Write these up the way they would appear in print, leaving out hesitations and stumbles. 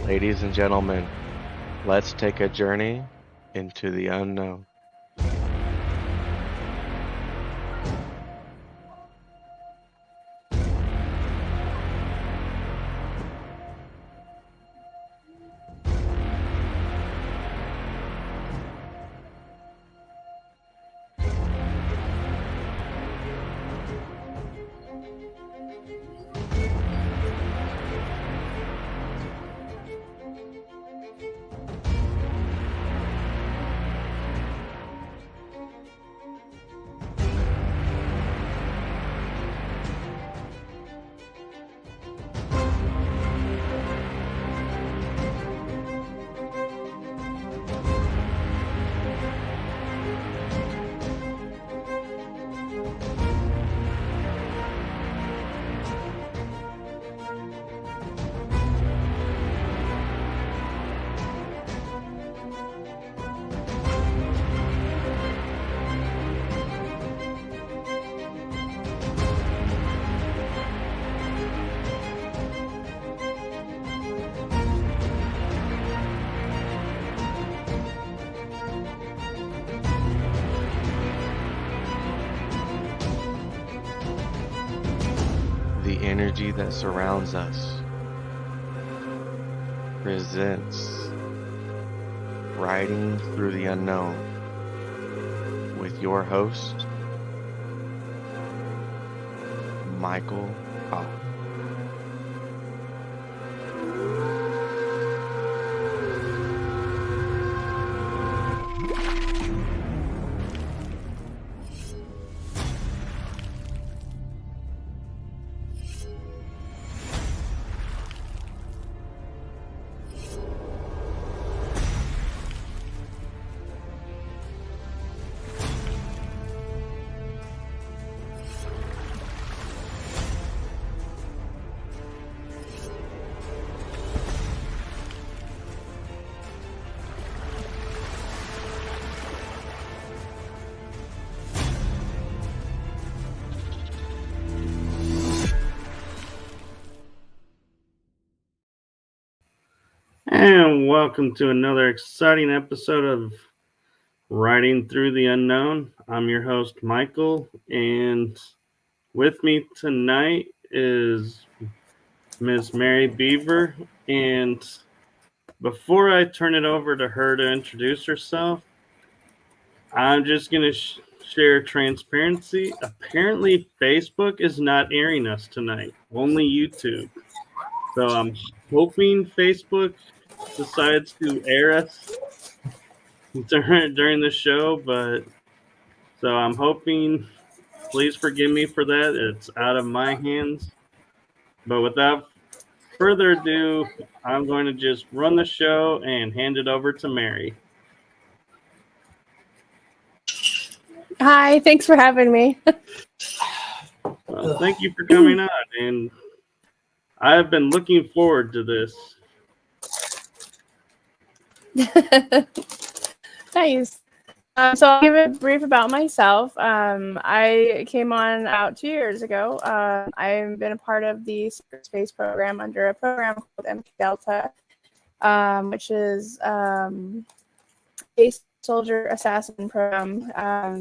Ladies and gentlemen, let's take a journey into the unknown. The energy that surrounds us presents Riding Through the Unknown with your host, Michael Hoff. And welcome to another exciting episode of Riding Through the Unknown. I'm your host, Michael, and with me tonight is Miss Mary Beaver. And before I turn it over to her to introduce herself, I'm just going to share transparency. Apparently, Facebook is not airing us tonight, only YouTube. So I'm hoping Facebook decides to air us during the show, but so I'm hoping, please forgive me for that. It's out of my hands. But without further ado, I'm going to just run the show and hand it over to Mary. Hi, thanks for having me. Well, thank you for coming on, and I've been looking forward to this. Nice. So I'll give a brief about myself. I came on about 2 years ago. I've been a part of the secret space program under a program called MKDELTA, which is Space Soldier Assassin program.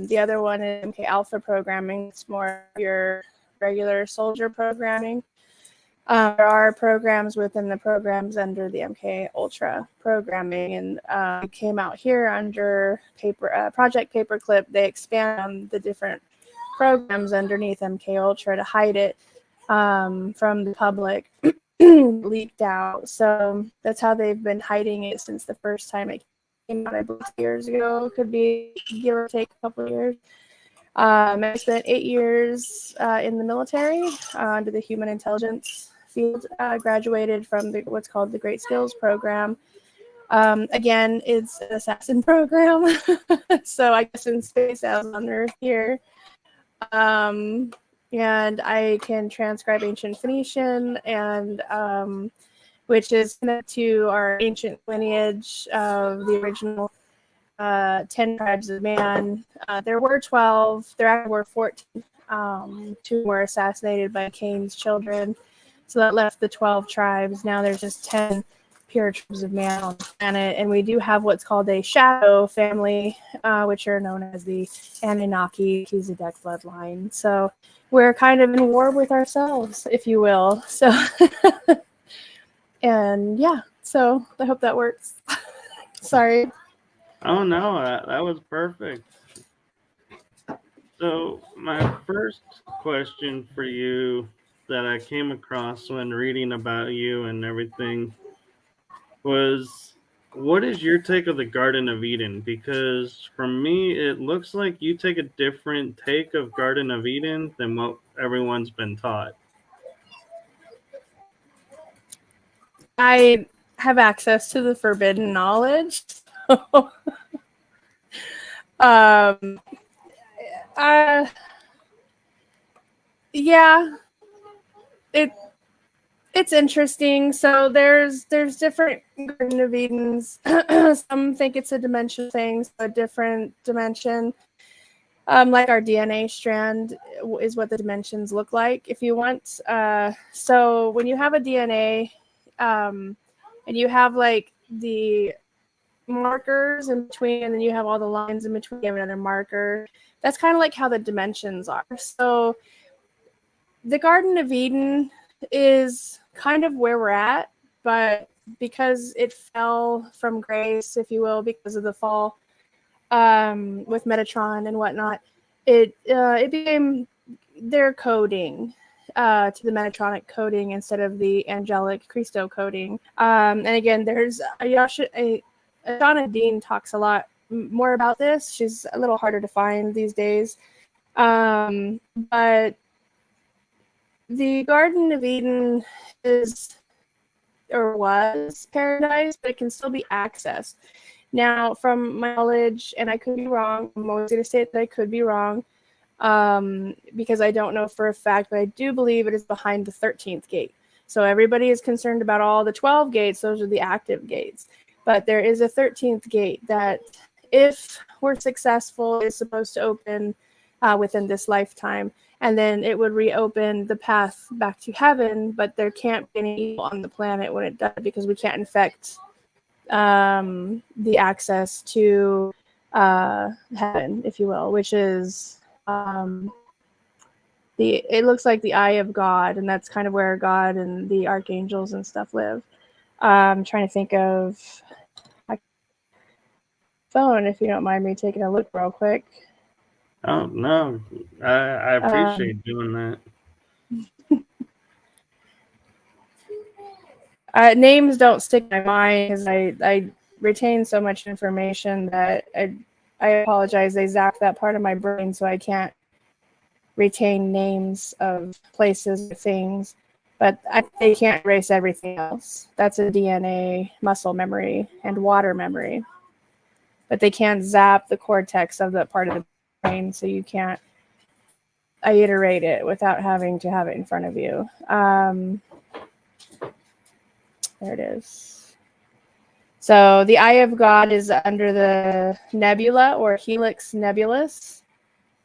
The other one is MK Alpha programming. It's more your regular soldier programming. There are programs within the programs under the MK Ultra programming, and it came out here under Project Paperclip. They expand on the different programs underneath MK Ultra to hide it from the public, leaked out. So that's how they've been hiding it since the first time it came out, I believe 2 years ago. Could be give or take a couple of years. I spent 8 years in the military under the human intelligence field, graduated from what's called the Great Skills Program. Again, it's an assassin program. So I guess in space as on Earth here. And I can transcribe ancient Phoenician, and which is connected to our ancient lineage of the original 10 tribes of man. There were 12. There actually were 14. 2 were assassinated by Cain's children. So that left the 12 tribes. Now there's just 10 pure tribes of man on the planet, and we do have what's called a shadow family, which are known as the Anunnaki Melchizedek bloodline. So we're kind of in war with ourselves, if you will. So, and yeah, so I hope that works. Sorry. Oh no, that was perfect. So my first question for you that I came across when reading about you and everything was, what is your take of the Garden of Eden? Because for me, it looks like you take a different take of Garden of Eden than what everyone's been taught. I have access to the forbidden knowledge. Yeah, it's interesting. So there's different Garden of Edens. Some think it's a dimension thing, so a different dimension. Like our DNA strand is what the dimensions look like, if you want. So when you have a DNA, and you have like the markers in between, and then you have all the lines in between, you have another marker. That's kind of like how the dimensions are. So the Garden of Eden is kind of where we're at, but because it fell from grace, if you will, because of the fall, with Metatron and whatnot, it became their coding to the Metatronic coding instead of the angelic Christo coding. And again, there's Shauna Dean talks a lot more about this. She's a little harder to find these days. But the Garden of Eden is or was paradise, but it can still be accessed. Now, from my knowledge, and I could be wrong, I'm always going to say that I could be wrong, because I don't know for a fact, but I do believe it is behind the 13th gate. So everybody is concerned about all the 12 gates. Those are the active gates. But there is a 13th gate that, if we're successful, is supposed to open within this lifetime. And then it would reopen the path back to heaven, but there can't be any evil on the planet when it does, because we can't infect the access to heaven, if you will, which is it looks like the eye of God, and that's kind of where God and the archangels and stuff live. I'm trying to think of my phone, if you don't mind me taking a look real quick. Oh no, I appreciate doing that. Names don't stick in my mind because I retain so much information that I apologize. They zap that part of my brain, so I can't retain names of places or things. But they can't erase everything else. That's a DNA, muscle memory, and water memory. But they can't zap the cortex of that part of the brain, so you can't iterate it without having to have it in front of you. There it is. So the eye of God is under the nebula or helix nebulus.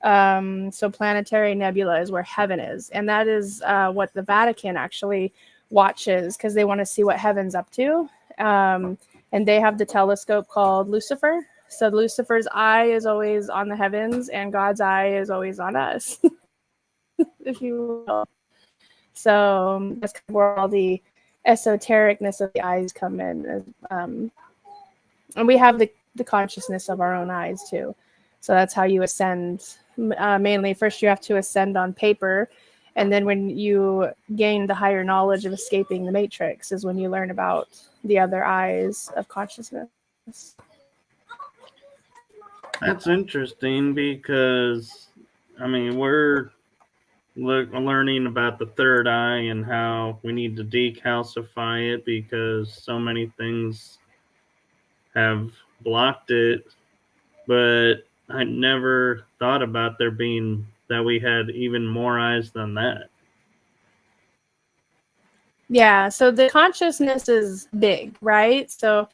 So planetary nebula is where heaven is. And that is what the Vatican actually watches, because they want to see what heaven's up to. And they have the telescope called Lucifer. So Lucifer's eye is always on the heavens, and God's eye is always on us, if you will. So that's kind of where all the esotericness of the eyes come in. And we have the consciousness of our own eyes too. So that's how you ascend. Mainly, first you have to ascend on paper, and then when you gain the higher knowledge of escaping the matrix is when you learn about the other eyes of consciousness. That's interesting, because I mean, we're learning about the third eye and how we need to decalcify it because so many things have blocked it. But I never thought about that we had even more eyes than that. Yeah, so the consciousness is big, right? So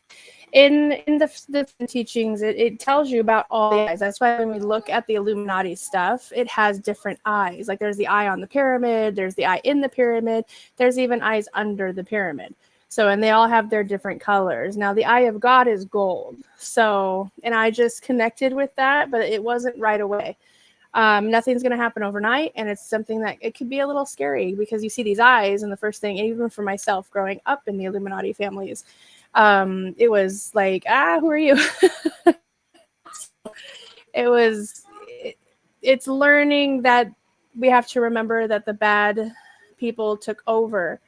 in the teachings, it tells you about all the eyes. That's why when we look at the Illuminati stuff, it has different eyes. Like there's the eye on the pyramid, there's the eye in the pyramid, there's even eyes under the pyramid. So, and they all have their different colors. Now, the eye of God is gold. So, and I just connected with that, but it wasn't right away. Nothing's going to happen overnight. And it's something that it could be a little scary because you see these eyes. And the first thing, even for myself growing up in the Illuminati families, it was like, who are you? It's learning that we have to remember that the bad people took over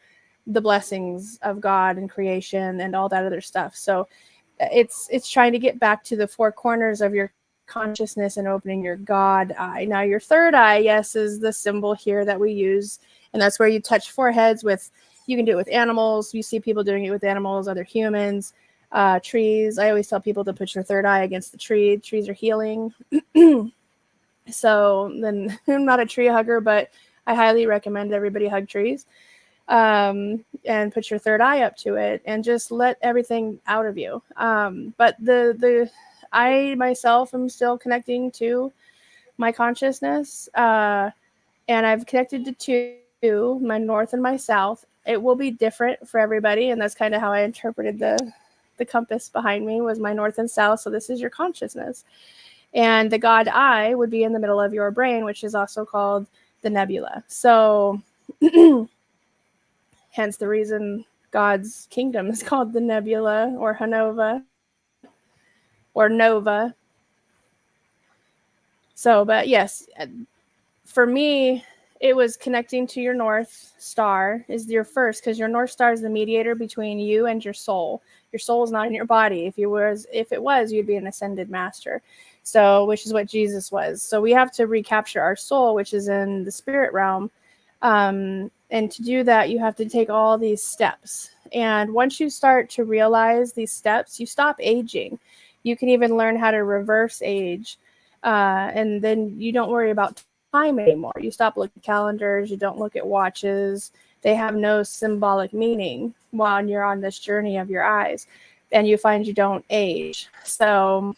the blessings of God and creation and all that other stuff. So it's trying to get back to the four corners of your consciousness and opening your God eye. Now your third eye, yes, is the symbol here that we use. And that's where you touch foreheads with, you can do it with animals. You see people doing it with animals, other humans, trees. I always tell people to put your third eye against the tree. Trees are healing. So then I'm not a tree hugger, but I highly recommend everybody hug trees. And put your third eye up to it and just let everything out of you. But I myself am still connecting to my consciousness, and I've connected to two, my north and my south. It will be different for everybody, and that's kind of how I interpreted the compass behind me was my north and south. So this is your consciousness. And the God eye would be in the middle of your brain, which is also called the nebula. So hence the reason God's kingdom is called the nebula or Hanova or Nova. So, but yes, for me, it was connecting to your North Star is your first, because your North Star is the mediator between you and your soul. Your soul is not in your body. If it was, you'd be an ascended master. So, which is what Jesus was. So we have to recapture our soul, which is in the spirit realm. And to do that, you have to take all these steps. And once you start to realize these steps, you stop aging. You can even learn how to reverse age. And then you don't worry about time anymore. You stop looking at calendars. You don't look at watches. They have no symbolic meaning while you're on this journey of your eyes. And you find you don't age. So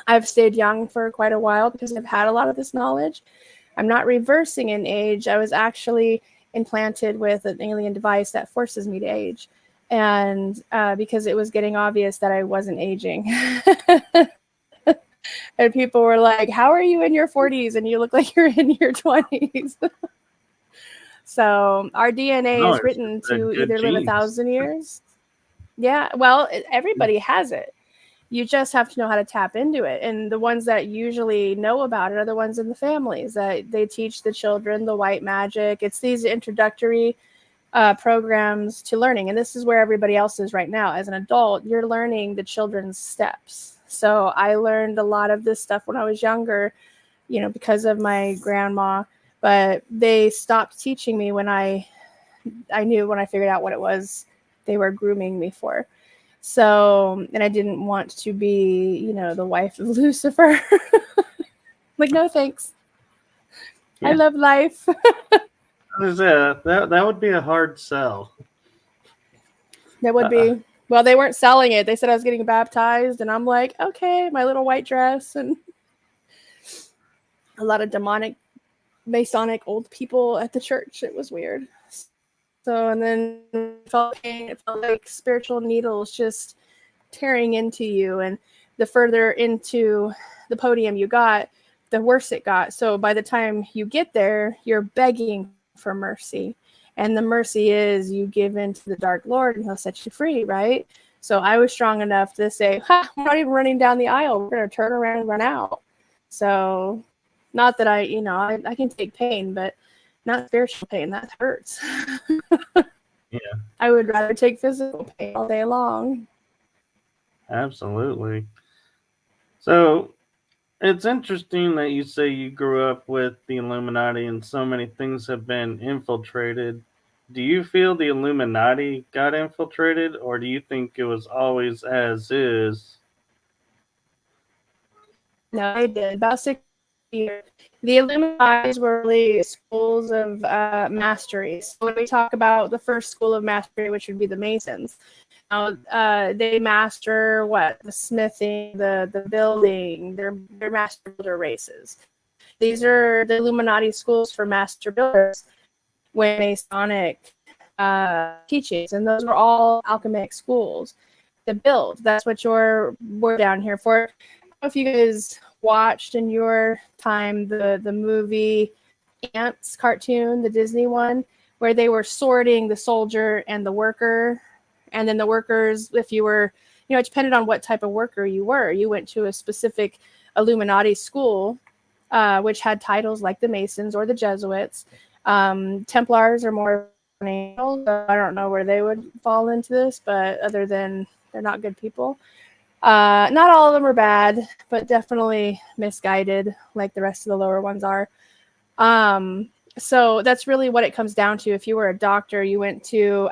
I've stayed young for quite a while because I've had a lot of this knowledge. I'm not reversing in age. I was actually implanted with an alien device that forces me to age. And because it was getting obvious that I wasn't aging. And people were like, how are you in your 40s and you look like you're in your 20s? So our DNA is written to either live 1,000 years. Yeah, well, everybody has it. You just have to know how to tap into it. And the ones that usually know about it are the ones in the families that they teach the children the white magic. It's these introductory programs to learning. And this is where everybody else is right now. As an adult, you're learning the children's steps. So I learned a lot of this stuff when I was younger, because of my grandma, but they stopped teaching me when I knew, when I figured out what it was they were grooming me for. So, and I didn't want to be, the wife of Lucifer. Like, no, thanks. Yeah. I love life. That would be a hard sell. That would be. Well, they weren't selling it. They said I was getting baptized, and I'm like, okay, my little white dress, and a lot of demonic, Masonic old people at the church. It was weird. So, and then it felt pain. It felt like spiritual needles just tearing into you. And the further into the podium you got, the worse it got. So by the time you get there, you're begging for mercy. And the mercy is you give in to the Dark Lord and he'll set you free, right? So I was strong enough to say, we're not even running down the aisle. We're going to turn around and run out. So not that I can take pain, but not spiritual pain. That hurts. Yeah. I would rather take physical pain all day long. Absolutely. So it's interesting that you say you grew up with the Illuminati and so many things have been infiltrated. Do you feel the Illuminati got infiltrated, or do you think it was always as is? No, I did. About 6 years. The Illuminati were really schools of mastery. So when we talk about the first school of mastery, which would be the Masons, they master what? The smithing, the building. They're master builder races. These are the Illuminati schools for master builders. When Masonic teachings, and those were all alchemic schools. The build, that's what we're down here for. I don't know if you guys watched in your time the movie Ants cartoon, the Disney one, where they were sorting the soldier and the worker, and then the workers, if you were, it depended on what type of worker you were. You went to a specific Illuminati school, which had titles like the Masons or the Jesuits. Templars are more angels. I don't know where they would fall into this, but other than they're not good people. Not all of them are bad, but definitely misguided, like the rest of the lower ones are. So that's really what it comes down to. If you were a doctor, you went to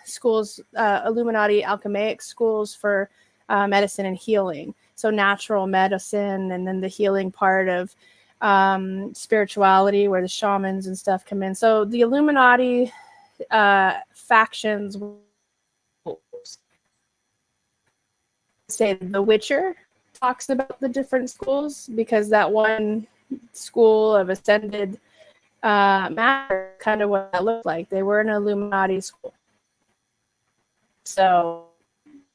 schools, Illuminati alchemaic schools for medicine and healing. So natural medicine, and then the healing part of spirituality, where the shamans and stuff come in. So the Illuminati factions, say The Witcher talks about the different schools, because that one school of ascended matter, kind of what that looked like. They were an Illuminati school. So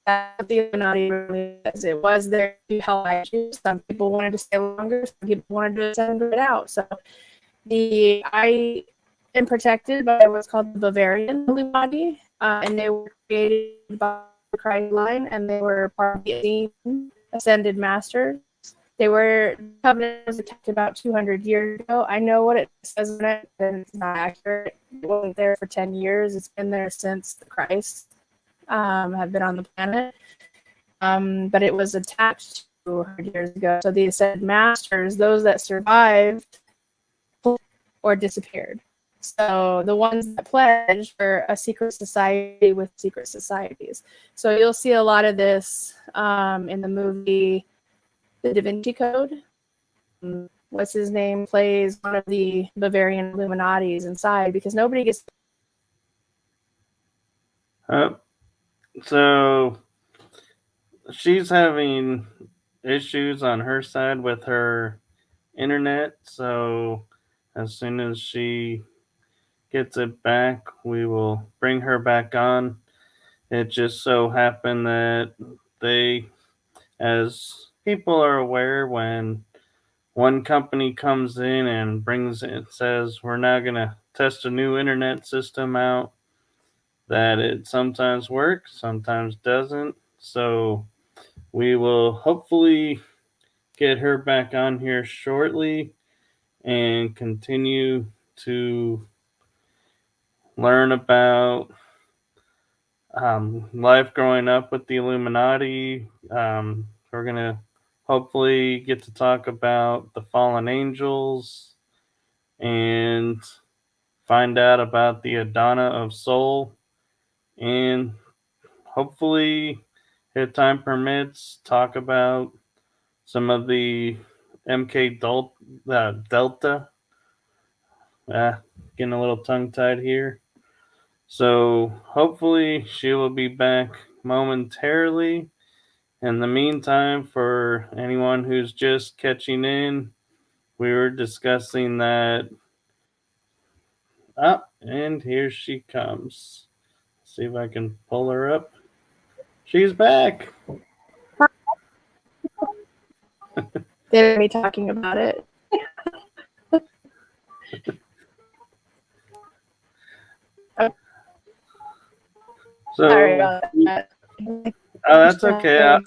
that's what the Illuminati really is. It was there to help you. Some people wanted to stay longer, some people wanted to send it out. So I am protected by what's called the Bavarian Illuminati, and they were created by the Christ line, and they were part of the ascended masters. They were, covenant was attacked about 200 years ago. I know what it says in it, and it's not accurate. It wasn't there for 10 years. It's been there since the Christ have been on the planet. But it was attacked 200 years ago. So the ascended masters, those that survived or disappeared. So the ones that pledged were a secret society with secret societies. So you'll see a lot of this in the movie The Da Vinci Code. What's his name plays one of the Bavarian Illuminatis inside, because nobody gets. So she's having issues on her side with her internet. So as soon as she gets it back, we will bring her back on. It just so happened that as people are aware, when one company comes in and says, we're now going to test a new internet system out, that it sometimes works, sometimes doesn't. So we will hopefully get her back on here shortly and continue to learn about life growing up with the Illuminati. We're going to hopefully get to talk about the fallen angels and find out about the Adana of Soul, and hopefully, if time permits, talk about some of the MKDELTA. Getting a little tongue-tied here. So hopefully she will be back momentarily. In the meantime, for anyone who's just catching in, we were discussing that. And here she comes. Let's see if I can pull her up. She's back. They're me talking about it. So, sorry about that. That's okay.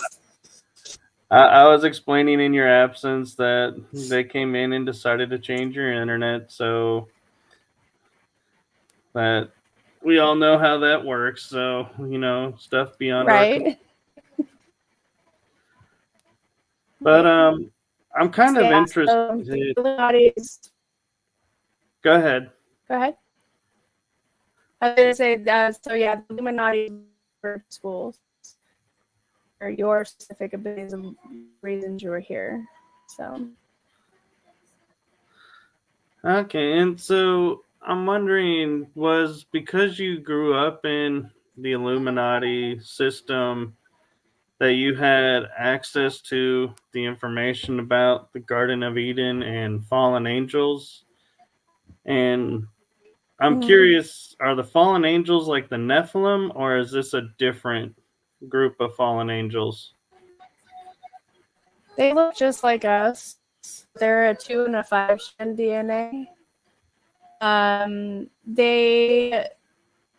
I was explaining in your absence that they came in and decided to change your internet, so that we all know how that works. So, stuff beyond right. But I'm kind of interested. Go ahead. Go ahead. I was going to say that. So yeah, the Illuminati schools are your specific abilities and reasons you were here. So. Okay, and so I'm wondering, was because you grew up in the Illuminati system that you had access to the information about the Garden of Eden and fallen angels? And I'm curious, are the fallen angels like the Nephilim, or is this a different group of fallen angels? They look just like us. They're a 2 and a 5 strand DNA.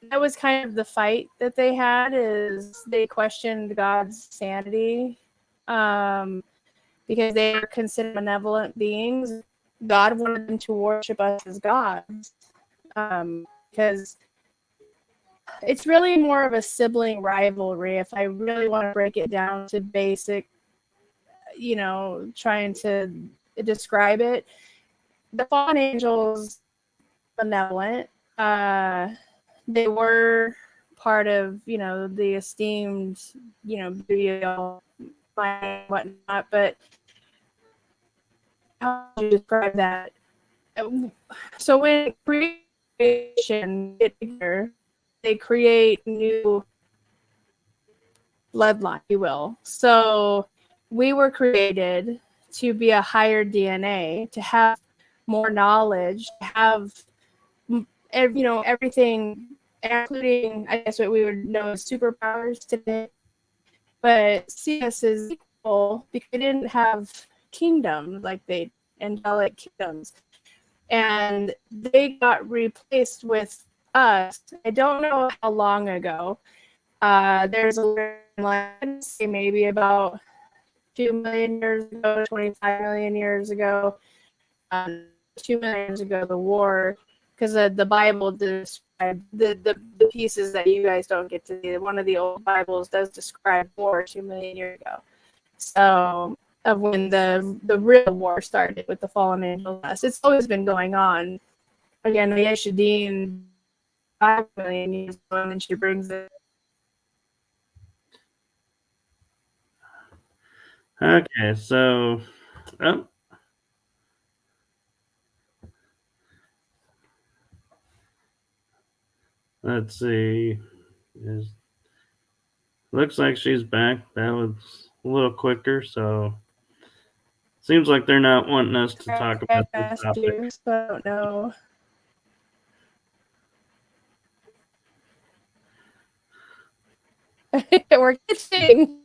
That was kind of the fight that they had, is they questioned God's sanity, because they are considered benevolent beings. God wanted them to worship us as gods, because it's really more of a sibling rivalry. If I really want to break it down to basic, trying to describe it, the fallen angels, benevolent. They were part of, the esteemed, beauty and whatnot. But how do you describe that? So when creation, they create new bloodline, if you will. So we were created to be a higher DNA, to have more knowledge, to have, everything, including, I guess, what we would know as superpowers today. But see us as equal because they didn't have kingdoms like angelic kingdoms. And they got replaced with us. I don't know how long ago. There's a line, say maybe about 2 million years ago, 25 million years ago, 2 million years ago, the war, because the Bible describes the pieces that you guys don't get to see. One of the old Bibles does describe war 2 million years ago. So of when the real war started with the fallen angels. It's always been going on. Again, the Yeshadin 5 million years ago, and then she brings it. Okay, so let's see. Looks like she's back. That was a little quicker, so seems like they're not wanting us to talk about this topic. So I don't know. We're kitching.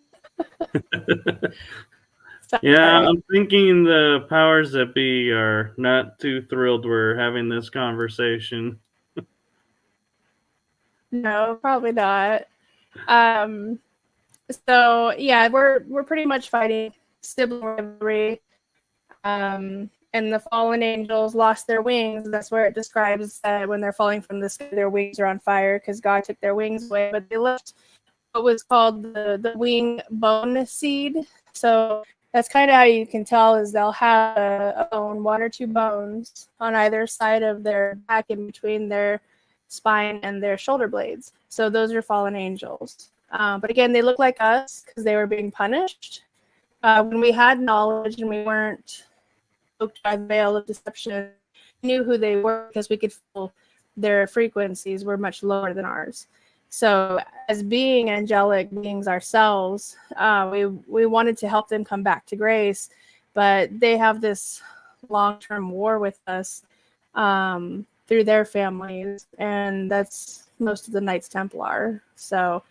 Yeah, I'm thinking the powers that be are not too thrilled we're having this conversation. No, probably not. So yeah, we're pretty much fighting sibling rivalry. And the fallen angels lost their wings. That's where it describes that when they're falling from the sky, their wings are on fire because God took their wings away. But they left what was called the wing bone seed. So that's kind of how you can tell, is they'll have a bone, 1 or 2 bones on either side of their back, in between their spine and their shoulder blades. So those are fallen angels. But again, they look like us because they were being punished. When we had knowledge and we weren't cloaked by the veil of deception, we knew who they were because we could feel their frequencies were much lower than ours. So as being angelic beings ourselves, we wanted to help them come back to grace, but they have this long-term war with us through their families, and that's most of the Knights Templar. So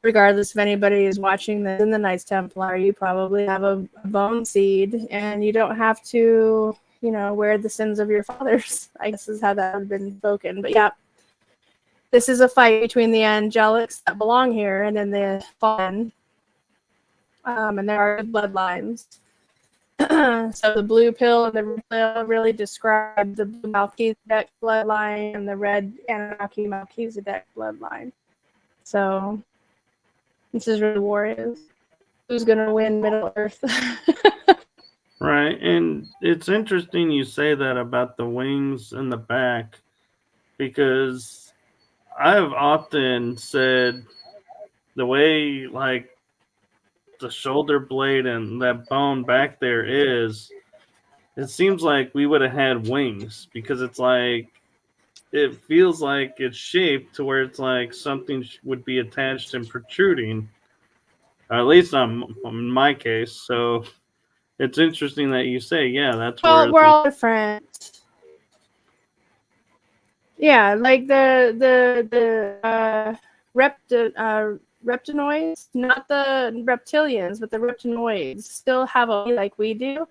regardless if anybody is watching this in the Knights Templar, you probably have a bone seed, and you don't have to, wear the sins of your fathers, I guess is how that has been spoken. But yeah, this is a fight between the angelics that belong here and then the fallen. And there are bloodlines. So the blue pill and the red pill really describe the blue Melchizedek bloodline and the red Anunnaki Melchizedek bloodline. So this is where the war is. Who's going to win Middle Earth? Right, and it's interesting you say that about the wings and the back, because I've often said the way, like, the shoulder blade and that bone back there is, it seems like we would have had wings, because it's like, it feels like it's shaped to where it's like something would be attached and protruding, or at least in my case. So it's interesting that you say, yeah, that's where we're all different. Yeah, like the reptinoids, not the reptilians, but the reptinoids still have a like we do,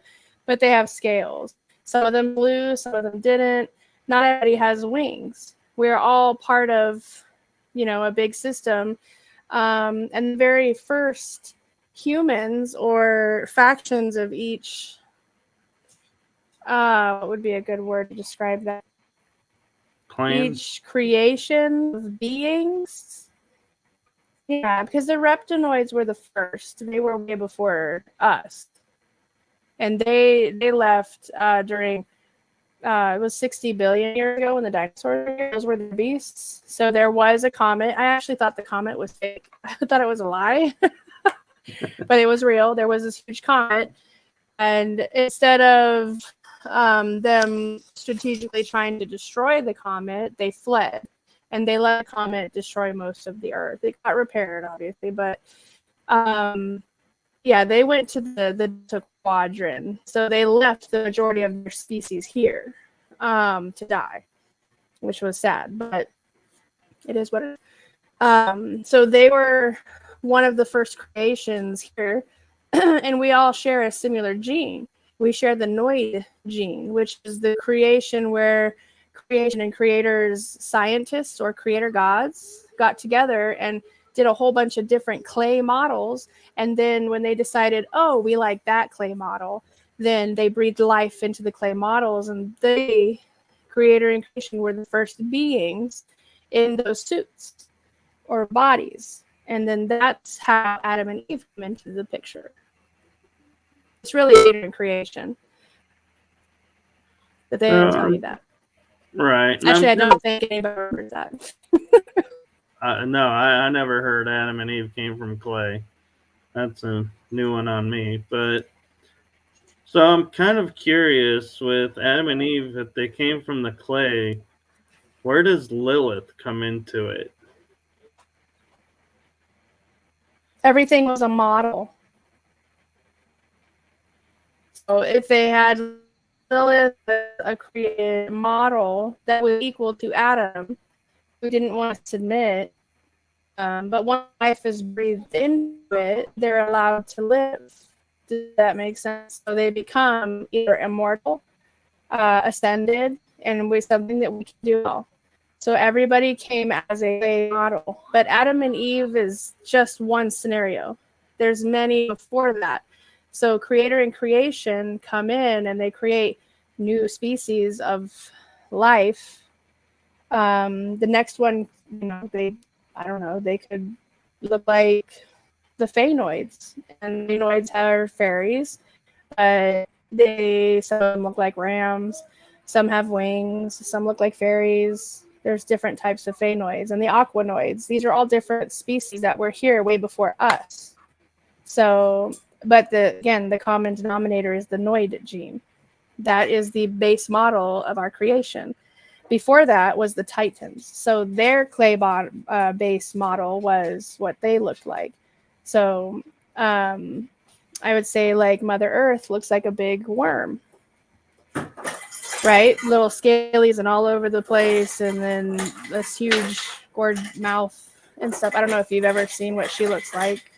but they have scales. Some of them flew, some of them didn't. Not everybody has wings. We're all part of, a big system. And the very first humans or factions of each, what would be a good word to describe that? Clan? Each creation of beings. Yeah, because the reptinoids were the first. They were way before us. And they left during it was 60 billion years ago when the dinosaurs were here. Those were the beasts. So there was a comet. I actually thought the comet was fake. I thought it was a lie. But it was real. There was this huge comet. And instead of them strategically trying to destroy the comet, they fled. And they let the comet destroy most of the Earth. It got repaired, obviously. But yeah, they went to the quadrant. So they left the majority of their species here to die, which was sad. But it is what it is. So they were one of the first creations here. And we all share a similar gene. We share the Noid gene, which is the creation where creation and creators, scientists or creator gods got together and did a whole bunch of different clay models. And then when they decided, oh, we like that clay model, then they breathed life into the clay models. And they, creator and creation, were the first beings in those suits or bodies. And then that's how Adam and Eve come into the picture. It's really creator and creation. But they didn't tell you that. Right. Actually, I don't think anybody remembers that. No, I never heard Adam and Eve came from clay. That's a new one on me. But so I'm kind of curious with Adam and Eve, if they came from the clay, where does Lilith come into it? Everything was a model. So if they had Lilith, a created model that was equal to Adam, who didn't want to submit, but once life is breathed into it, they're allowed to live. Does that make sense? So they become either immortal, ascended, and with something that we can do all. So everybody came as a model. But Adam and Eve is just one scenario. There's many before that. So creator and creation come in and they create new species of life. The next one, they could look like the Phaenoids. And Phaenoids are fairies, but some of them look like rams, some have wings, some look like fairies. There's different types of Phaenoids. And the Aquanoids, these are all different species that were here way before us. So, but the common denominator is the Noid gene. That is the base model of our creation. Before that was the Titans. So their clay base model was what they looked like. So I would say like Mother Earth looks like a big worm, right? Little scalies and all over the place, and then this huge gourd mouth and stuff. I don't know if you've ever seen what she looks like.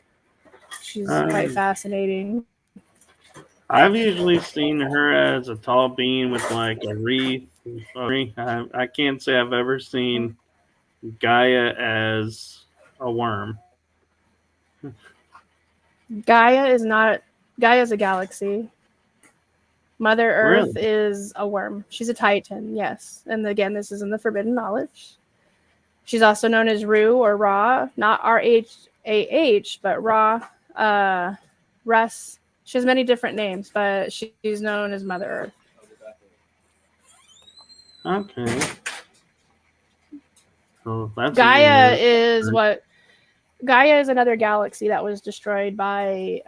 She's quite fascinating. I've usually seen her as a tall being with like a wreath. I can't say I've ever seen Gaia as a worm. Gaia is a galaxy. Mother Earth Really? is a worm. She's a Titan, yes. And again, this is in the Forbidden Knowledge. She's also known as Ru or Ra, not R-H-A-H, but Ra, Russ. She has many different names, but she's known as Mother Earth. Okay. So that's Gaia is another galaxy that was destroyed by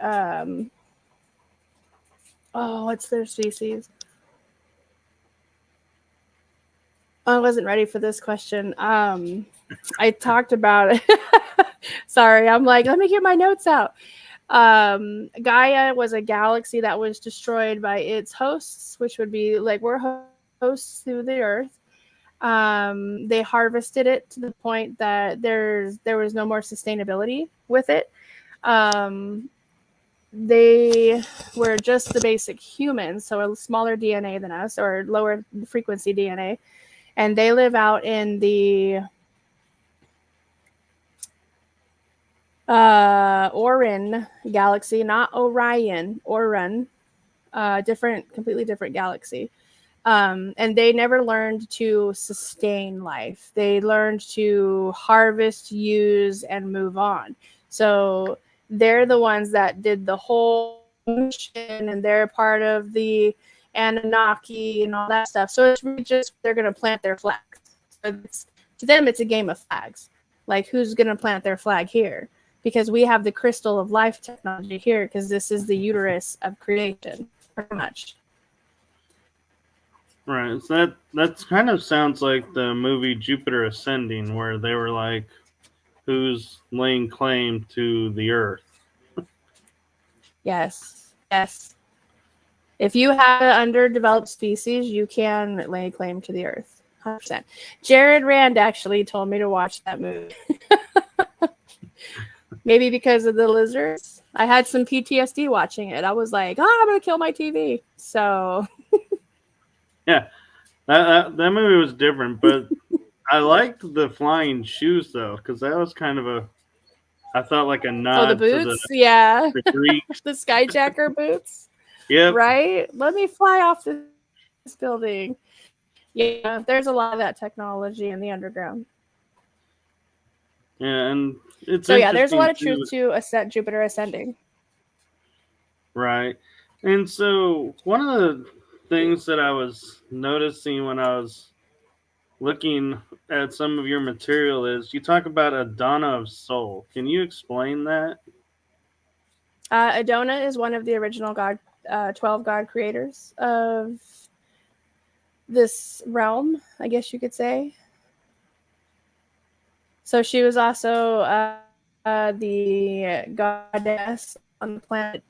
what's their species? I wasn't ready for this question. I talked about it. Sorry, I'm like, let me get my notes out. Gaia was a galaxy that was destroyed by its hosts, which would be like we're hosts to the Earth. They harvested it to the point that there was no more sustainability with it. They were just the basic humans, so a smaller DNA than us, or lower frequency DNA, and they live out in the Orion galaxy, not Orion, Orion, completely different galaxy. And they never learned to sustain life. They learned to harvest, use, and move on. So they're the ones that did the whole mission, and they're part of the Anunnaki and all that stuff. So it's really just they're going to plant their flags. So to them, it's a game of flags. Like, who's going to plant their flag here? Because we have the crystal of life technology here, because this is the uterus of creation, pretty much. Right. So that kind of sounds like the movie Jupiter Ascending, where they were like, who's laying claim to the Earth? Yes. If you have an underdeveloped species, you can lay claim to the Earth. 100%. Jared Rand actually told me to watch that movie. Maybe because of the lizards. I had some PTSD watching it. I was like, I'm going to kill my TV. So... Yeah, that movie was different, but I liked the flying shoes though, because that was kind of I thought like a nod the boots, to yeah, the Greeks. the skyjacker boots. Yep. Right. Let me fly off this building. Yeah, there's a lot of that technology in the underground. Yeah, and it's so yeah, there's a lot of too, truth to Jupiter ascending. Right, and so one of the things that I was noticing when I was looking at some of your material is you talk about a Donna of Soul. Can you explain that? Adona is one of the original 12 god creators of this realm, I guess you could say. So she was also the goddess on the planet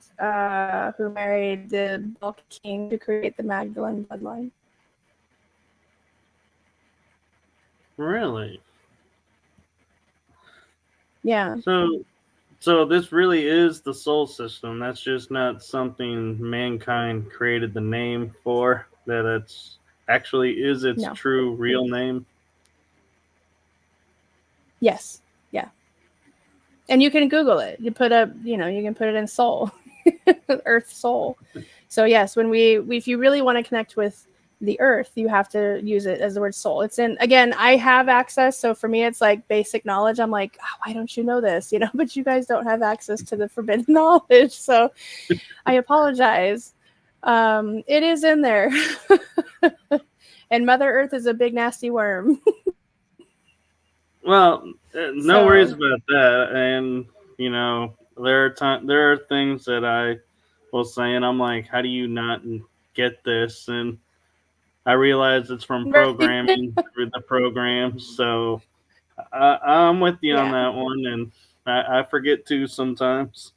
who married the Balkan king to create the Magdalene bloodline. Really? Yeah. So this really is the soul system. That's just not something mankind created the name for. That it's actually is its true real name. Yes. Yeah. And you can Google it. You put up, you can put it in soul, Earth soul. So yes, if you really want to connect with the Earth, you have to use it as the word soul. It's in, again, I have access. So for me, it's like basic knowledge. I'm like, why don't you know this? But you guys don't have access to the forbidden knowledge. So I apologize. It is in there. And Mother Earth is a big, nasty worm. Well, no worries about that. And there are things that I will say, and I'm like, how do you not get this? And I realize it's from programming through the program, so I'm with you on that one, and I forget too sometimes.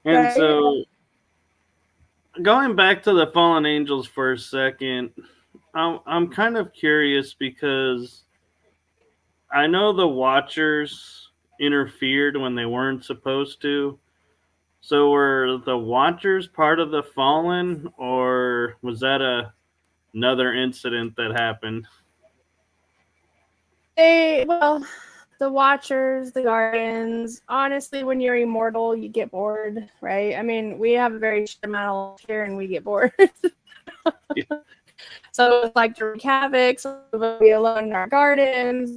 And so, going back to the fallen angels for a second, I'm kind of curious because I know the Watchers interfered when they weren't supposed to. So were the Watchers part of the Fallen, or was that another incident that happened? The Watchers, the Guardians, honestly, when you're immortal, you get bored, right? I mean, we have a very short amount of life here and we get bored. Yeah. So it's like to wreak havoc, so we'll be alone in our gardens,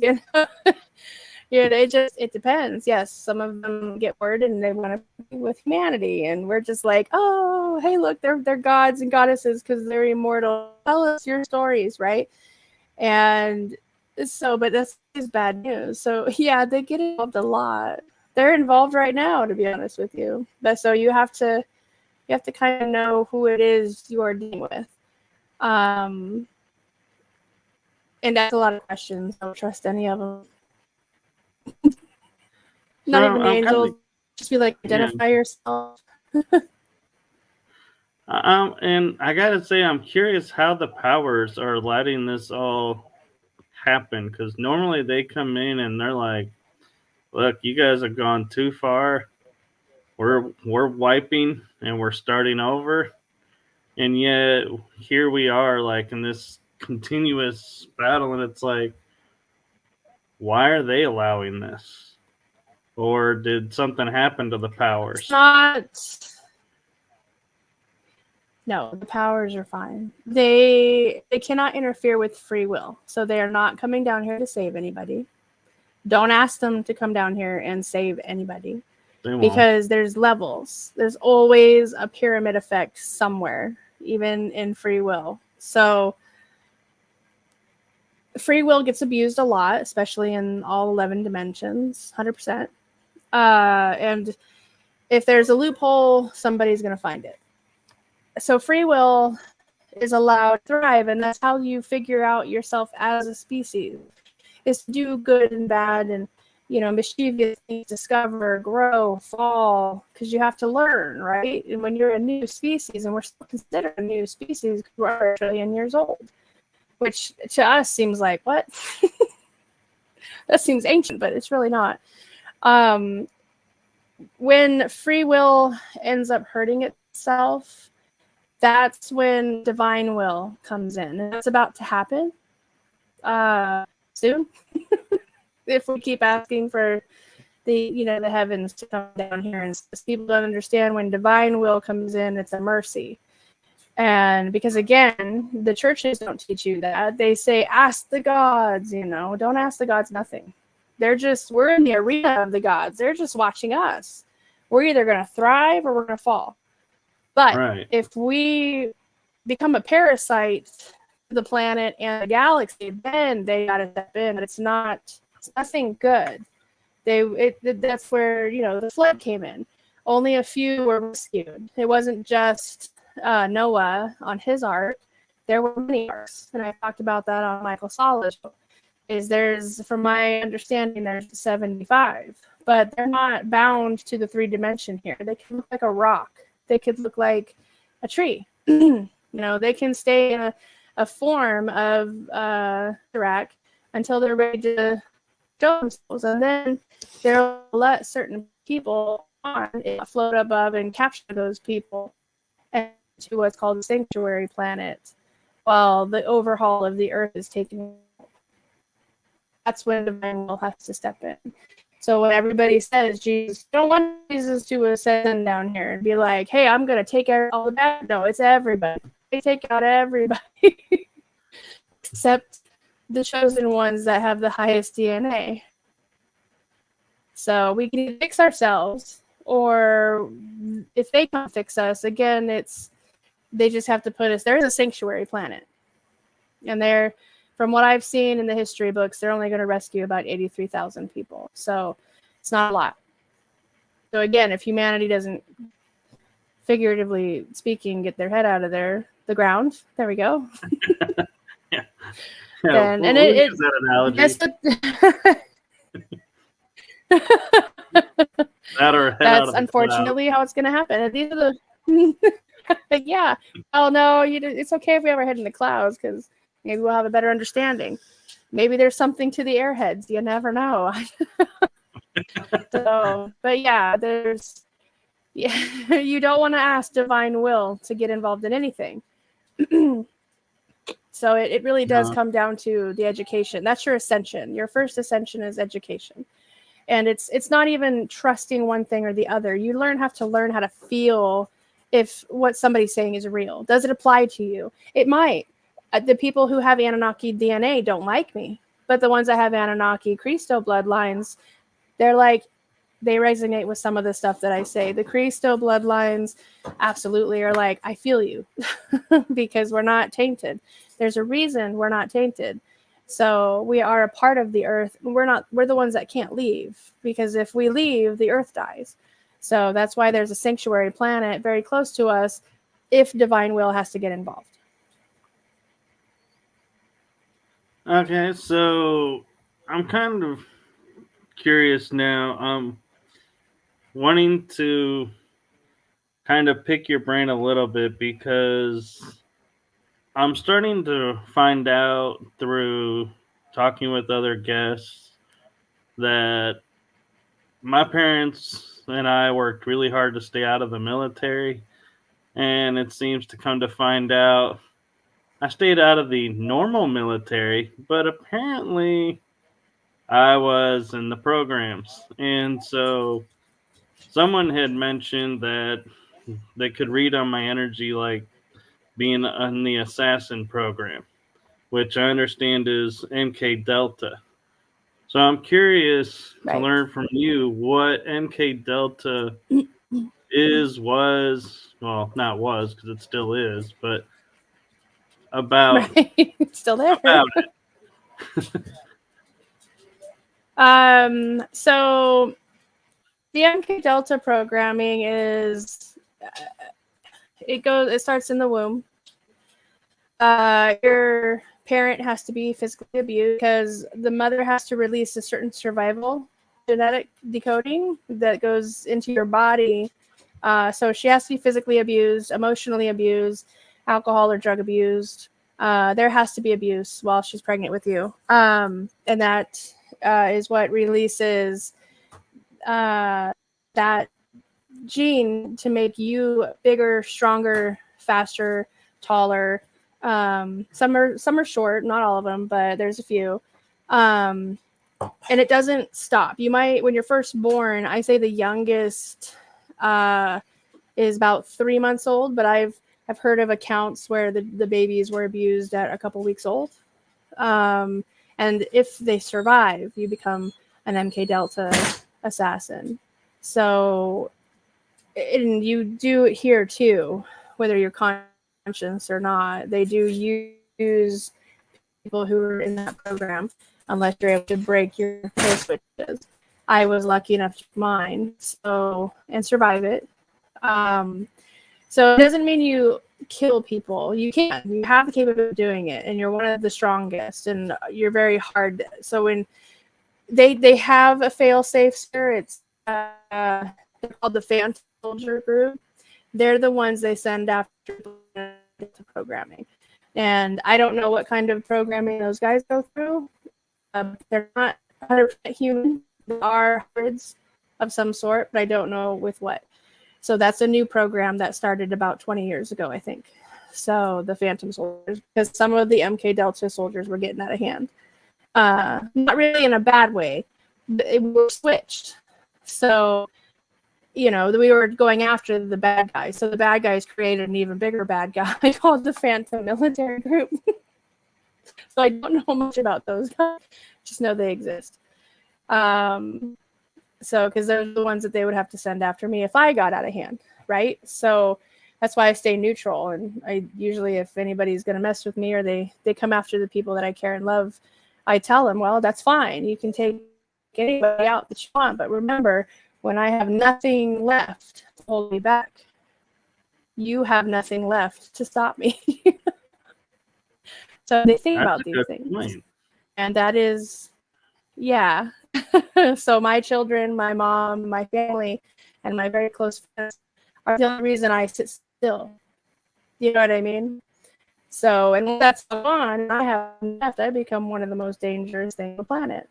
it depends. Yes, some of them get bored and they want to be with humanity, and we're just like, oh, hey, look, they're gods and goddesses because they're immortal. Tell us your stories, right? And so, but this is bad news. So yeah, they get involved a lot. They're involved right now, to be honest with you. But so you have to kind of know who it is you are dealing with. And that's a lot of questions. Don't trust any of them. Not even the angels. Just be like, identify yourself. And I gotta say, I'm curious how the powers are letting this all happen, because normally they come in and they're like, "Look, you guys have gone too far. We're wiping and we're starting over." And yet here we are, like in this continuous battle, and it's like, why are they allowing this? Or did something happen to the powers? It's not. No, the powers are fine. They cannot interfere with free will. So they are not coming down here to save anybody. Don't ask them to come down here and save anybody. Because there's levels. There's always a pyramid effect somewhere, even in free will. So free will gets abused a lot, especially in all 11 dimensions, 100%. And if there's a loophole, somebody's going to find it. So free will is allowed to thrive, and that's how you figure out yourself as a species, is to do good and bad and, mischievous things, discover, grow, fall, because you have to learn, right? And when you're a new species, and we're still considered a new species, we're a trillion years old, which to us seems like, what? That seems ancient, but it's really not. When free will ends up hurting itself, that's when divine will comes in. And that's about to happen soon. If we keep asking for the heavens to come down here, and people don't understand when divine will comes in, it's a mercy. And because again, the churches don't teach you that. They say, ask the gods, don't ask the gods nothing. We're in the arena of the gods. They're just watching us. We're either going to thrive or we're going to fall. But if we become a parasite to the planet and the galaxy, then they got to step in. It's nothing good. That's where, the flood came in. Only a few were rescued. It wasn't just Noah on his ark. There were many arks, and I talked about that on Michael Sala's show. From my understanding, there's 75, but they're not bound to the 3D here. They can look like a rock. They could look like a tree. They can stay in a form of Iraq until they're ready to show themselves, and then they'll let certain people on float above and capture those people to what's called the sanctuary planet, while the overhaul of the earth is taking. That's when divine will has to step in. So when everybody says Jesus, don't want Jesus to ascend down here and be like, hey, I'm going to take out all the bad. No, it's everybody. They take out everybody except the chosen ones that have the highest DNA. So we can either fix ourselves, or if they can't fix us, again, they just have to put us. There's a sanctuary planet. And from what I've seen in the history books, they're only going to rescue about 83,000 people. So it's not a lot. So again, if humanity doesn't, figuratively speaking, get their head out of the ground, there we go. Yeah. And we'll use that analogy. That's unfortunately how it's going to happen. And these are the yeah. Oh no, it's okay if we have our head in the clouds, because maybe we'll have a better understanding. Maybe there's something to the airheads. You never know. So, but yeah, you don't want to ask divine will to get involved in anything. So it really does come down to the education. That's your ascension. Your first ascension is education. And it's not even trusting one thing or the other. You have to learn how to feel if what somebody's saying is real. Does it apply to you? It might. The people who have Anunnaki DNA don't like me, but the ones that have Anunnaki Christo bloodlines, they resonate with some of the stuff that I say. The Christo bloodlines absolutely are like, I feel you, because we're not tainted. There's a reason we're not tainted. So we are a part of the earth. We're the ones that can't leave, because if we leave, the earth dies. So that's why there's a sanctuary planet very close to us if divine will has to get involved. Okay, so I'm kind of curious now. Wanting to kind of pick your brain a little bit, because I'm starting to find out through talking with other guests that my parents and I worked really hard to stay out of the military, and it seems to come to find out I stayed out of the normal military, but apparently I was in the programs. And so someone had mentioned that they could read on my energy like being on the assassin program, which I understand is MKDELTA. So I'm curious to Right. learn from you what MKDELTA well, not was, because it still is, but about Right. Still there. about So the MKDELTA programming is it starts in the womb. Your parent has to be physically abused because the mother has to release a certain survival genetic decoding that goes into your body. So she has to be physically abused, emotionally abused, alcohol or drug abused. There has to be abuse while she's pregnant with you. And that is what releases that gene to make you bigger, stronger, faster, taller. Some are short, not all of them, but there's a few. And it doesn't stop. You might, when you're first born, I say the youngest is about 3 months old, but I've heard of accounts where the babies were abused at a couple weeks old. And if they survive, you become an MKDELTA assassin. So, and you do it here too, whether you're conscious or not. They do use people who are in that program, unless you're able to break your kill switches. I was lucky enough to mine, and survive it. So it doesn't mean you kill people. You can. You have the capability of doing it, and you're one of the strongest, and you're very hard. So when they have a fail-safe, sir, it's they're called the Phantom Soldier Group. They're the ones they send after the programming. And I don't know what kind of programming those guys go through. They're not 100% human. They are hybrids of some sort, but I don't know with what. So that's a new program that started about 20 years ago, I think. So the Phantom Soldiers, because some of the MKDELTA soldiers were getting out of hand. Not really in a bad way. It was switched. So, we were going after the bad guys. So the bad guys created an even bigger bad guy called the Phantom Military Group. So I don't know much about those guys. Just know they exist. So, because they're the ones that they would have to send after me if I got out of hand, right? So that's why I stay neutral. And I usually, if anybody's going to mess with me or they come after the people that I care and love, I tell them, well, that's fine. You can take anybody out that you want. But remember, when I have nothing left to hold me back, you have nothing left to stop me. So they think about these things. Point. And that is, yeah. So my children, my mom, my family, and my very close friends are the only reason I sit still. You know what I mean? So, and when that's gone and I have left, I become one of the most dangerous things on the planet.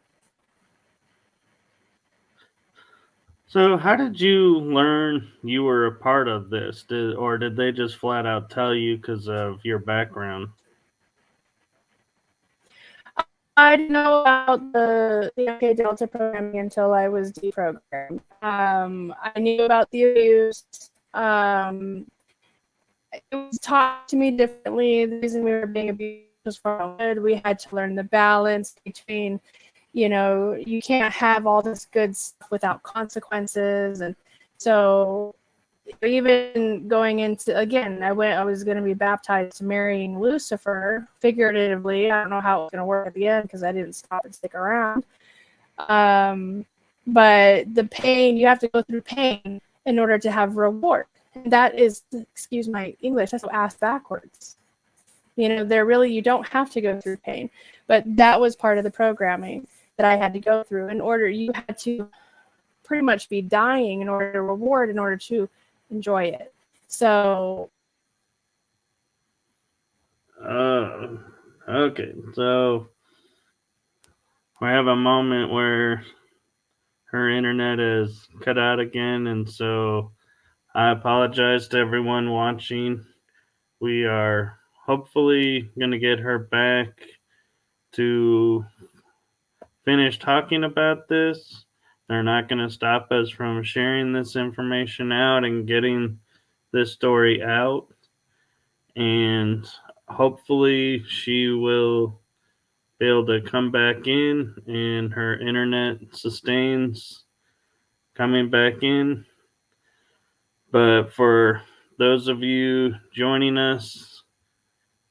So how did you learn you were a part of this? Or did they just flat out tell you because of your background? I didn't know about the MKDELTA programming until I was deprogrammed. I knew about the abuse. It was taught to me differently. The reason we were being abused was for good. We had to learn the balance between, you can't have all this good stuff without consequences. And so even going into, again, I was going to be baptized to marrying Lucifer, figuratively. I don't know how it's going to work at the end because I didn't stop and stick around. But the pain, you have to go through pain in order to have reward. And that is, excuse my English, that's ass backwards. You don't have to go through pain. But that was part of the programming that I had to go through. You had to pretty much be dying in order to reward, in order to enjoy it. So okay, so we have a moment where her internet is cut out again, and so I apologize to everyone watching. We are hopefully going to get her back to finish talking about this. They're not going to stop us from sharing this information out and getting this story out. And hopefully she will be able to come back in and her internet sustains coming back in. But for those of you joining us,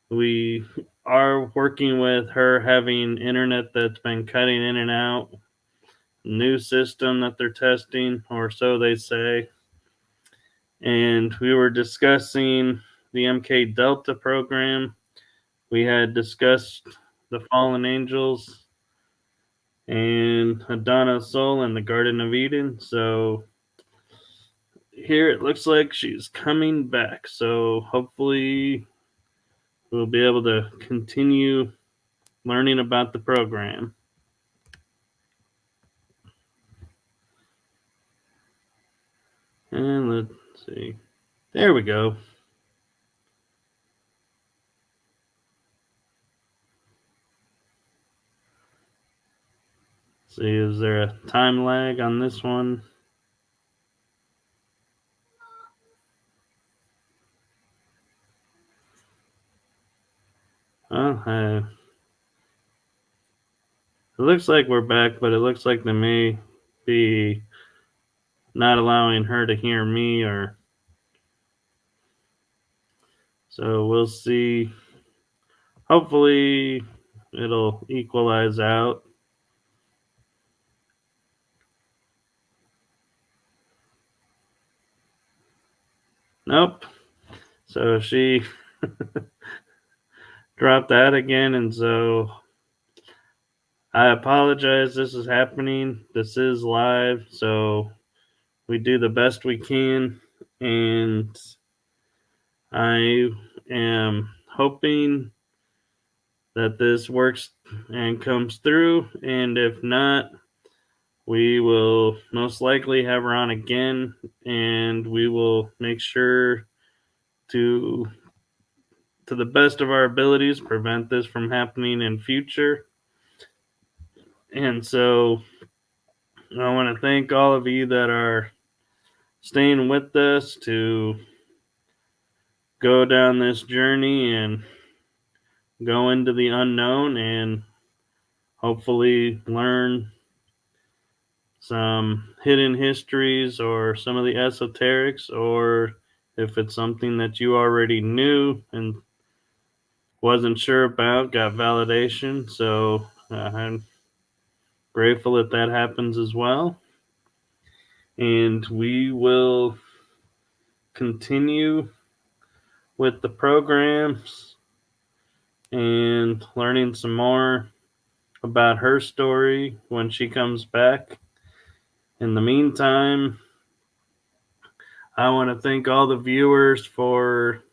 we are working with her having internet that's been cutting in and out. New system that they're testing, or so they say. And we were discussing the MKDELTA program. We had discussed the fallen angels and Adonna's soul in the Garden of Eden. So here it looks like she's coming back. So hopefully we'll be able to continue learning about the program. And let's see. There we go. See, is there a time lag on this one? It looks like we're back, but it looks like they may be not allowing her to hear me, or so we'll see. Hopefully it'll equalize out. Nope. So she dropped that again, and so I apologize. This is happening. This is live, so we do the best we can, and I am hoping that this works and comes through, and if not, we will most likely have her on again, and we will make sure to the best of our abilities prevent this from happening in future. And so I want to thank all of you that are staying with us to go down this journey and go into the unknown and hopefully learn some hidden histories or some of the esoterics, or if it's something that you already knew and wasn't sure about, got validation. So I'm grateful that that happens as well. And we will continue with the programs and learning some more about her story when she comes back. In the meantime, I want to thank all the viewers for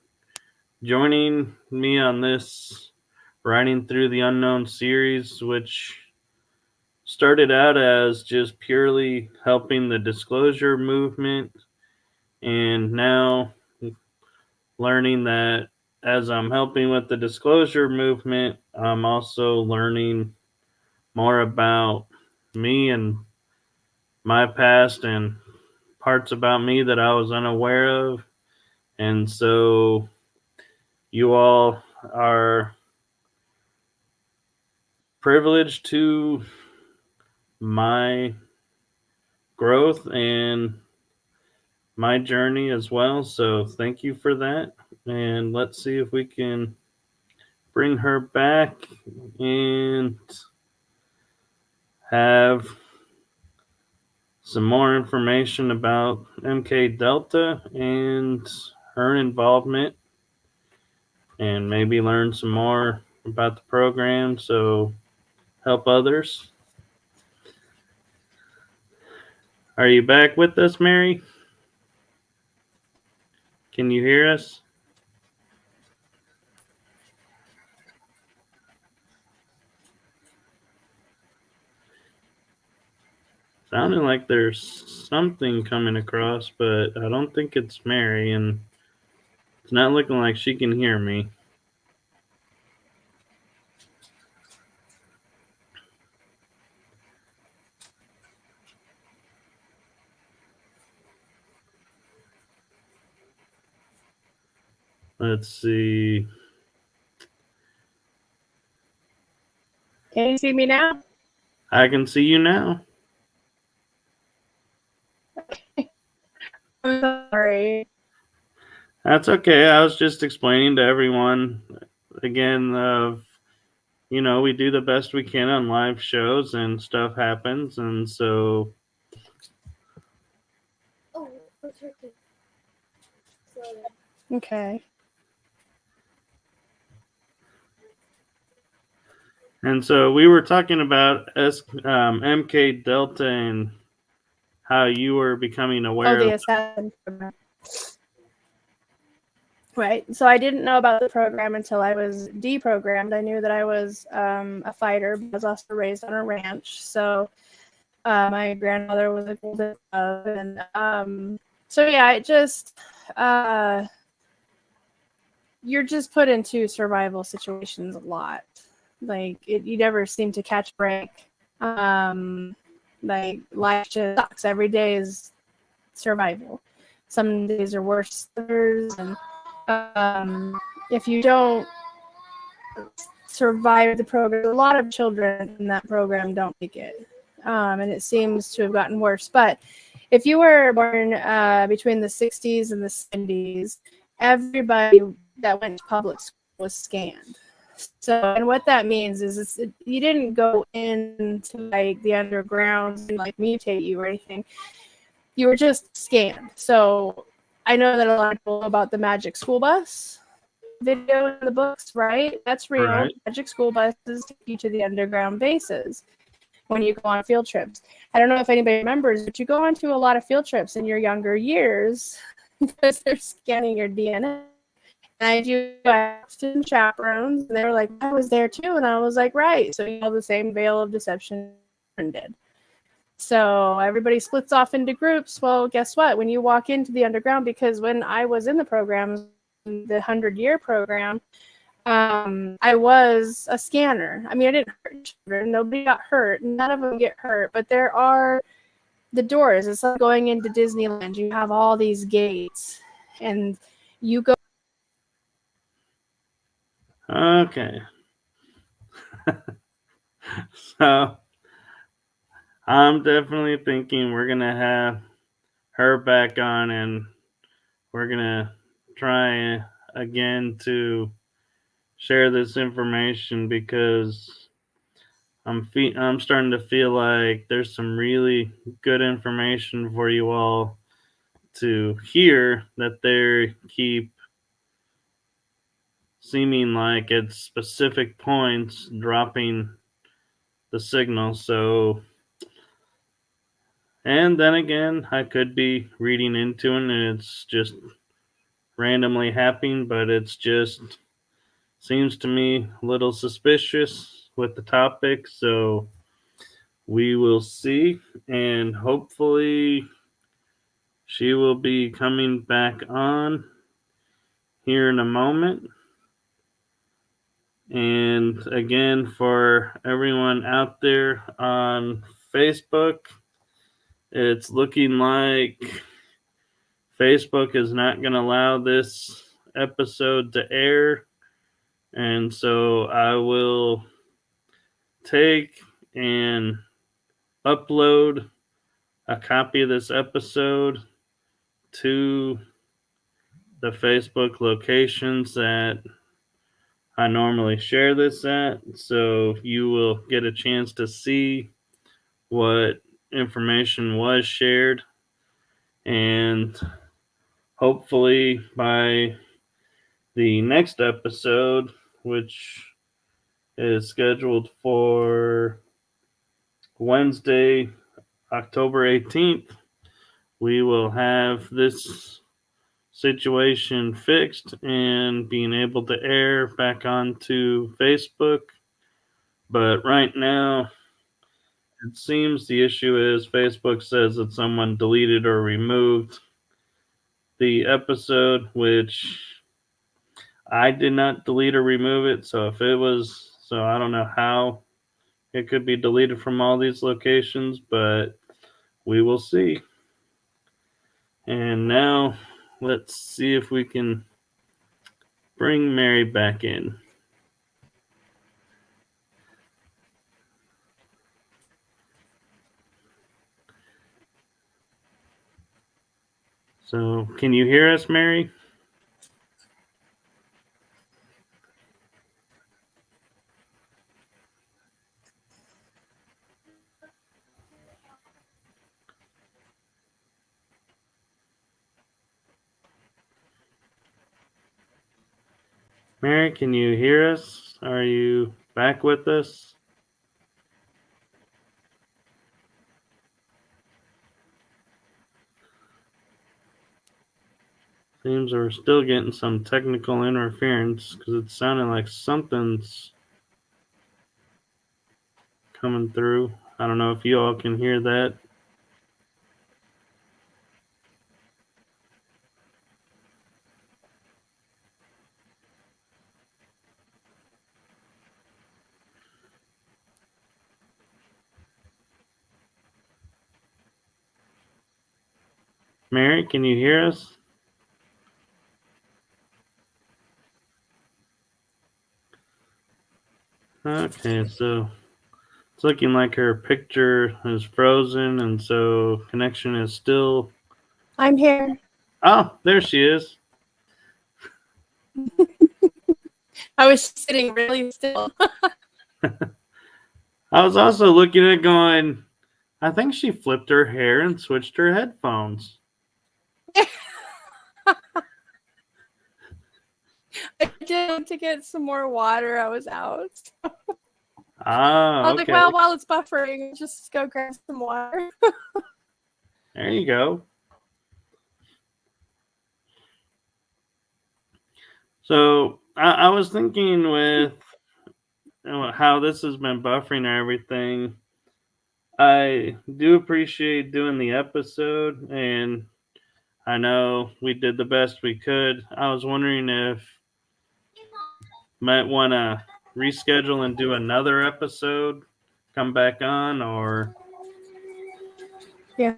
joining me on this Riding Through the Unknown series, which started out as just purely helping the disclosure movement, and now learning that as I'm helping with the disclosure movement, I'm also learning more about me and my past and parts about me that I was unaware of. And so you all are privileged to my growth and my journey as well. So thank you for that. And let's see if we can bring her back and have some more information about MKDELTA and her involvement, and maybe learn some more about the program, so help others. Are you back with us, Mary? Can you hear us? Sounding like there's something coming across, but I don't think it's Mary, and it's not looking like she can hear me. Let's see. Can you see me now? I can see you now. I'm sorry. That's okay. I was just explaining to everyone again we do the best we can on live shows and stuff happens, and so Okay. we were talking about MKDELTA and how you were becoming aware the of. assassin program. Right. So I didn't know about the program until I was deprogrammed. I knew that I was a fighter, but I was also raised on a ranch. So my grandmother was a golden dove, and so yeah, it just you're just put into survival situations a lot. Like you never seem to catch a break. Like life just sucks. Every day is survival. Some days are worse than others, and if you don't survive the program, a lot of children in that program don't make it, and it seems to have gotten worse. But if you were born between the 60s and the 70s, everybody that went to public school was scanned. So, and what that means is you didn't go into like the underground and like mutate you or anything. You were just scanned. So I know that a lot of people know about the Magic School Bus video in the books, right? That's real. Right. Magic School Buses take you to the underground bases when you go on field trips. I don't know if anybody remembers, but you go on to a lot of field trips in your younger years because they're scanning your DNA. And I asked some chaperones, and they were like, I was there too. And I was like, right. So you know the same veil of deception did. So everybody splits off into groups. Well, guess what? When you walk into the underground, because when I was in the program, the 100-year program, I was a scanner. I mean, I didn't hurt children. Nobody got hurt. None of them get hurt. But there are the doors. It's like going into Disneyland. You have all these gates, and you go. Okay. So I'm definitely thinking we're going to have her back on, and we're going to try again to share this information, because I'm starting to feel like there's some really good information for you all to hear, that they keep seeming like at specific points dropping the signal. So, and then again, I could be reading into it and it's just randomly happening, but it's just seems to me a little suspicious with the topic. So we will see, and hopefully she will be coming back on here in a moment. And again, for everyone out there on Facebook, it's looking like Facebook is not going to allow this episode to air. And so I will take and upload a copy of this episode to the Facebook locations that I normally share this at, so you will get a chance to see what information was shared, and hopefully by the next episode, which is scheduled for Wednesday, October 18th, we will have this situation fixed and being able to air back onto Facebook. But right now, it seems the issue is Facebook says that someone deleted or removed the episode, which I did not delete or remove it. So I don't know how it could be deleted from all these locations, but we will see. And now let's see if we can bring Mary back in. So, can you hear us, Mary? Mary, can you hear us? Are you back with us? Seems we're still getting some technical interference because it's sounding like something's coming through. I don't know if you all can hear that. Mary, can you hear us? Okay, so it's looking like her picture is frozen, and so connection is still... I'm here. Oh, there she is. I was sitting really still. I was also looking at it going, I think she flipped her hair and switched her headphones. I did to get some more water. I was out. Ah, I was okay. like, well, while it's buffering, just go grab some water. There you go. So I was thinking with how this has been buffering and everything, I do appreciate doing the episode, and I know we did the best we could. I was wondering if might want to reschedule and do another episode, come back on, or... Yeah.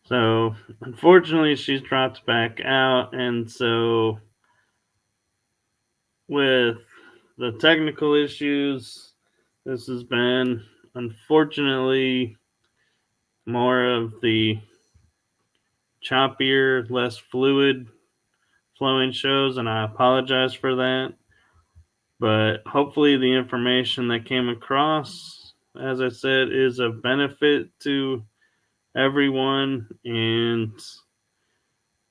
So, unfortunately, she's dropped back out, and so with the technical issues, this has been, unfortunately, more of the choppier, less fluid flowing shows, and I apologize for that. But hopefully the information that came across, as I said, is of benefit to everyone, and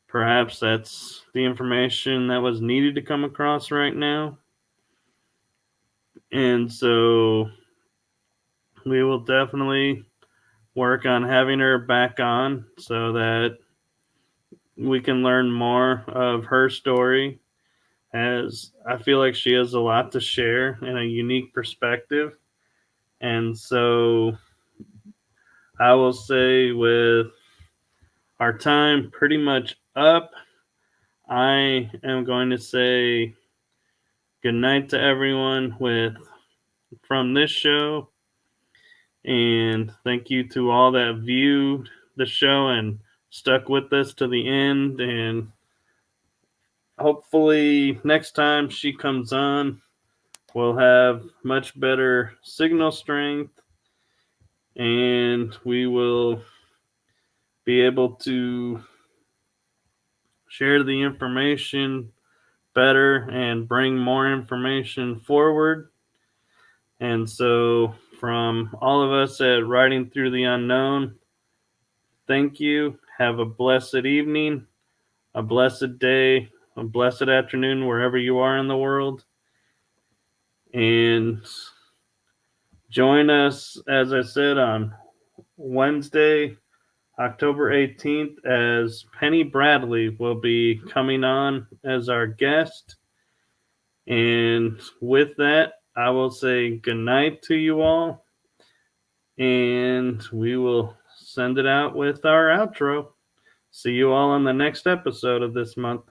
perhaps that's the information that was needed to come across right now. And so we will definitely work on having her back on so that we can learn more of her story, as I feel like she has a lot to share and a unique perspective. And so I will say, with our time pretty much up, I am going to say good night to everyone from this show, and thank you to all that viewed the show and stuck with us to the end. And hopefully next time she comes on, we'll have much better signal strength, and we will be able to share the information better and bring more information forward. And so, from all of us at Writing Through the Unknown, thank you. Have a blessed evening, a blessed day, a blessed afternoon wherever you are in the world. And join us, as I said, on Wednesday, October 18th, as Penny Bradley will be coming on as our guest. And with that, I will say goodnight to you all. And we will send it out with our outro. See you all on the next episode of this month.